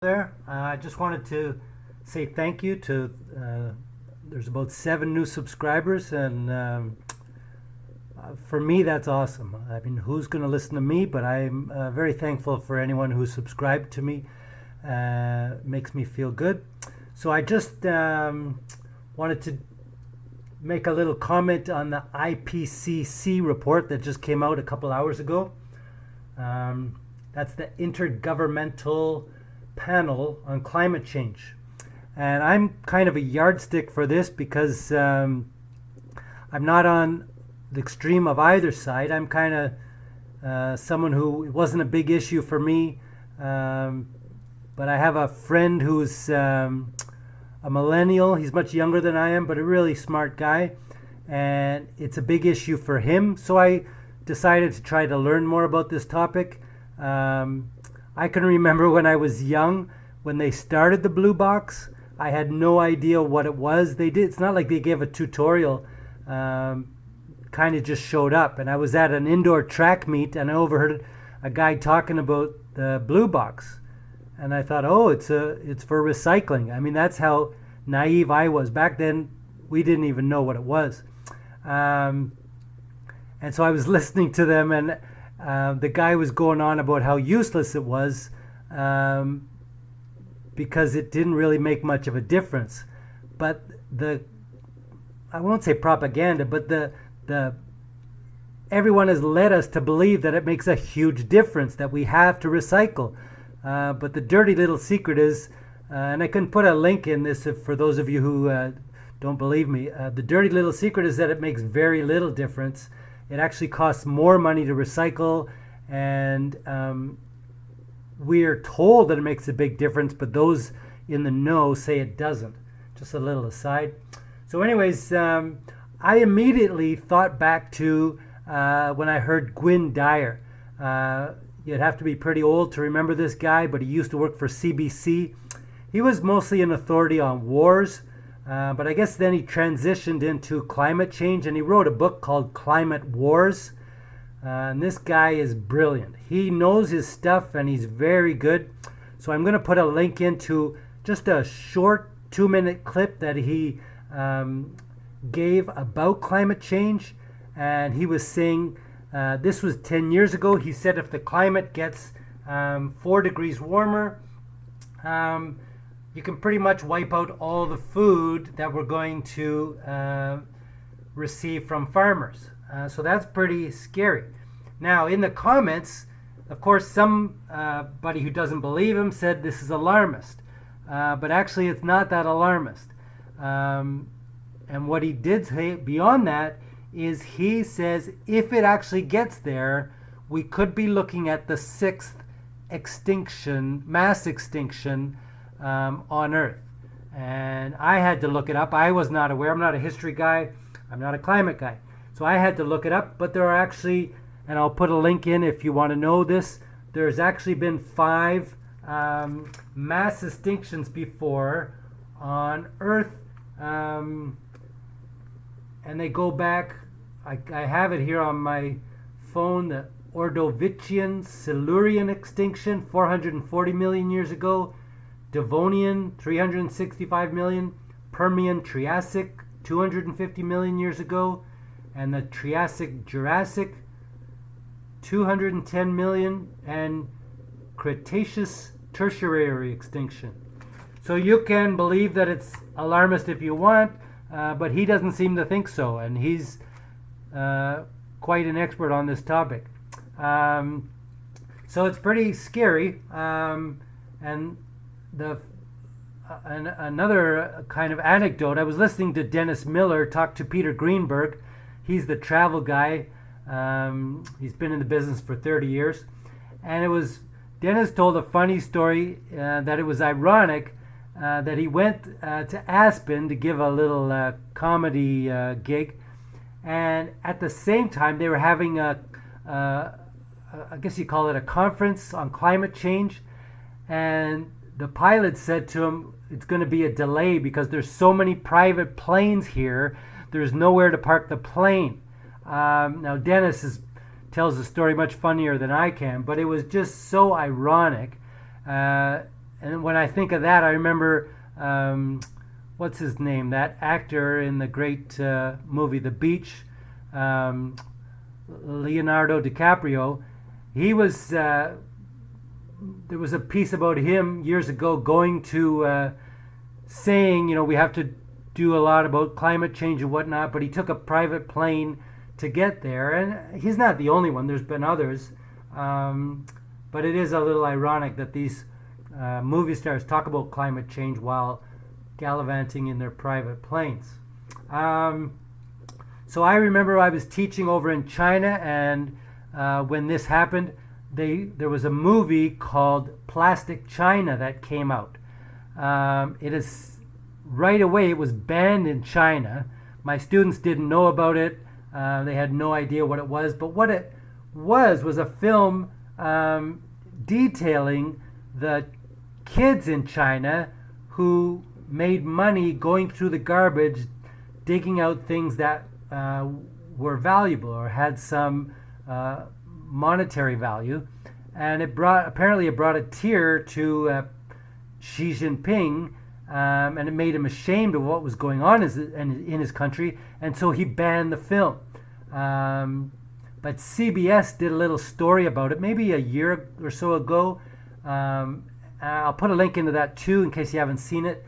There. I just wanted to say thank you to. There's about 7 new subscribers, and for me, that's awesome. I mean, who's going to listen to me? But I'm very thankful for anyone who's subscribed to me. Makes me feel good. So I just wanted to make a little comment on the IPCC report that just came out a couple hours ago. That's the Intergovernmental Panel on Climate Change. And I'm kind of a yardstick for this because I'm not on the extreme of either side. I'm kind of someone who it wasn't a big issue for me. But I have a friend who's a millennial. He's much younger than I am, but a really smart guy. And it's a big issue for him. So I decided to try to learn more about this topic. I can remember when I was young, when they started the blue box, I had no idea what it was. They did. It's not like they gave a tutorial. Kind of just showed up, and I was at an indoor track meet, and I overheard a guy talking about the blue box, and I thought, oh, it's for recycling. I mean, that's how naive I was back then. We didn't even know what it was, and so I was listening to them, and the guy was going on about how useless it was because it didn't really make much of a difference. But I won't say propaganda, but the everyone has led us to believe that it makes a huge difference, that we have to recycle. But the dirty little secret is, and I can put a link in this for those of you who don't believe me, the dirty little secret is that it makes very little difference. It actually costs more money to recycle, and we're told that it makes a big difference, but those in the know say it doesn't. Just a little aside. So anyways, I immediately thought back to when I heard Gwynne Dyer. You'd have to be pretty old to remember this guy, but he used to work for CBC. He was mostly an authority on wars, but I guess then he transitioned into climate change, and he wrote a book called Climate Wars. And this guy is brilliant. He knows his stuff, and he's very good. So I'm going to put a link into just a short 2-minute clip that he gave about climate change. And he was saying, this was 10 years ago. He said if the climate gets 4 degrees warmer, you can pretty much wipe out all the food that we're going to receive from farmers. So that's pretty scary. Now, in the comments, of course, somebody who doesn't believe him said this is alarmist. But actually, it's not that alarmist. And what he did say beyond that is he says if it actually gets there, we could be looking at the 6th extinction, mass extinction on Earth. And I had to look it up. I was not aware. I'm not a history guy. I'm not a climate guy. So I had to look it up. But there are actually, and I'll put a link in if you want to know this, there's actually been 5 mass extinctions before on Earth. And they go back, I have it here on my phone, the Ordovician Silurian extinction, 440 million years ago. Devonian, 365 million. Permian Triassic, 250 million years ago. And the Triassic Jurassic, 210 million. And Cretaceous Tertiary extinction. So you can believe that it's alarmist if you want, but he doesn't seem to think so, and he's quite an expert on this topic. So it's pretty scary. And another kind of anecdote, I was listening to Dennis Miller talk to Peter Greenberg. He's the travel guy. He's been in the business for 30 years. And Dennis told a funny story that it was ironic that he went to Aspen to give a little comedy gig, and at the same time they were having I guess you call it a conference on climate change, and the pilot said to him, it's going to be a delay because there's so many private planes here, there's nowhere to park the plane. Now Dennis tells the story much funnier than I can, but it was just so ironic. and when I think of that, I remember what's his name? That actor in the great movie The Beach, Leonardo DiCaprio. He was there was a piece about him years ago going to saying, we have to do a lot about climate change and whatnot, but he took a private plane to get there, and he's not the only one. There's been others, but it is a little ironic that these movie stars talk about climate change while gallivanting in their private planes. So I remember I was teaching over in China, and when this happened, there was a movie called Plastic China that came out. It is right away. It was banned in China. My students didn't know about it. They had no idea what it was. But what it was a film detailing the kids in China who made money going through the garbage, digging out things that were valuable or had some monetary value, and it brought a tear to Xi Jinping, and it made him ashamed of what was going on in his country, and so he banned the film. But CBS did a little story about it, maybe a year or so ago. I'll put a link into that too, in case you haven't seen it,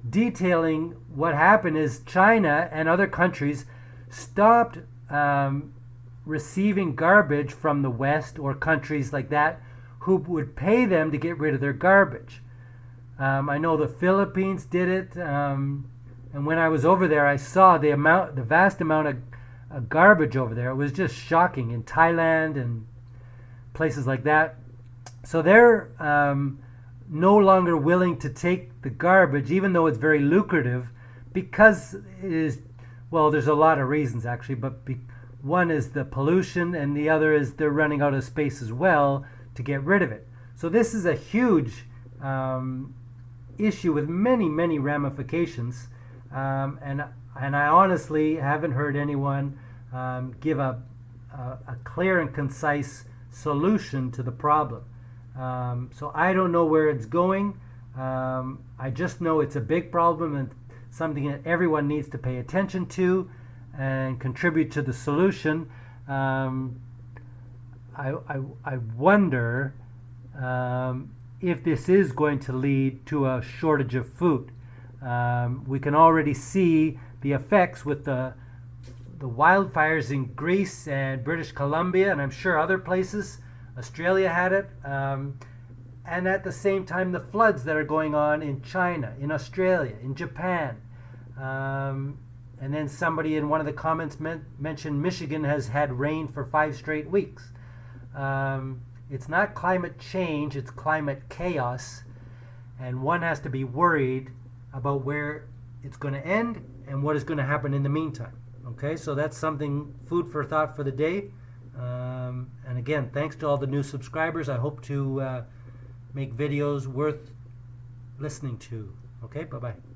detailing what happened is China and other countries stopped receiving garbage from the West or countries like that who would pay them to get rid of their garbage. I know the Philippines did it, and when I was over there, I saw the vast amount of garbage over there. It was just shocking in Thailand and places like that. So they're no longer willing to take the garbage, even though it's very lucrative, because it is, well, there's a lot of reasons actually, but one is the pollution, and the other is they're running out of space as well to get rid of it. So this is a huge issue with many, many ramifications, and I honestly haven't heard anyone give a clear and concise solution to the problem. So I don't know where it's going. I just know it's a big problem and something that everyone needs to pay attention to and contribute to the solution. I wonder if this is going to lead to a shortage of food. We can already see the effects with the wildfires in Greece and British Columbia, and I'm sure other places. Australia had it, and at the same time the floods that are going on in China, in Australia, in Japan. And then somebody in one of the comments mentioned Michigan has had rain for 5 straight weeks. It's not climate change, it's climate chaos, and one has to be worried about where it's going to end and what is going to happen in the meantime. Okay, so that's something, food for thought for the day. And again, thanks to all the new subscribers. I hope to make videos worth listening to. Okay, bye-bye.